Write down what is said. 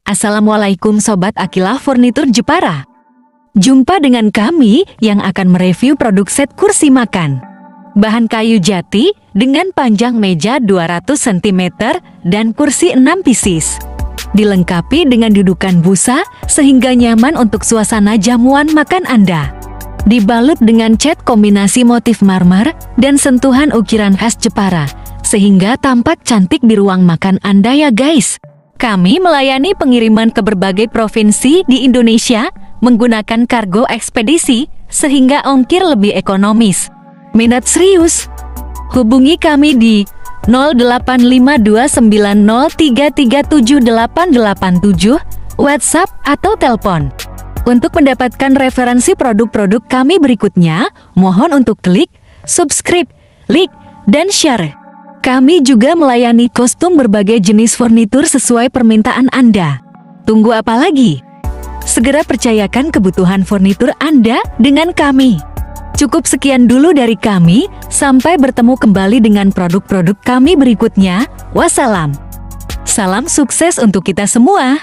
Assalamualaikum Sobat Akilah Furnitur Jepara. Jumpa dengan kami yang akan mereview produk set kursi makan. Bahan kayu jati dengan panjang meja 200 cm dan kursi 6 pieces. Dilengkapi dengan dudukan busa sehingga nyaman untuk suasana jamuan makan Anda. Dibalut dengan cat kombinasi motif marmer dan sentuhan ukiran khas Jepara, sehingga tampak cantik di ruang makan Anda ya guys. Kami melayani pengiriman ke berbagai provinsi di Indonesia menggunakan kargo ekspedisi sehingga ongkir lebih ekonomis. Minat serius? Hubungi kami di 085290337887 WhatsApp atau telepon. Untuk mendapatkan referensi produk-produk kami berikutnya, mohon untuk klik subscribe, like, dan share. Kami juga melayani kostum berbagai jenis furnitur sesuai permintaan Anda. Tunggu apa lagi? Segera percayakan kebutuhan furnitur Anda dengan kami. Cukup sekian dulu dari kami, sampai bertemu kembali dengan produk-produk kami berikutnya. Wassalam. Salam sukses untuk kita semua.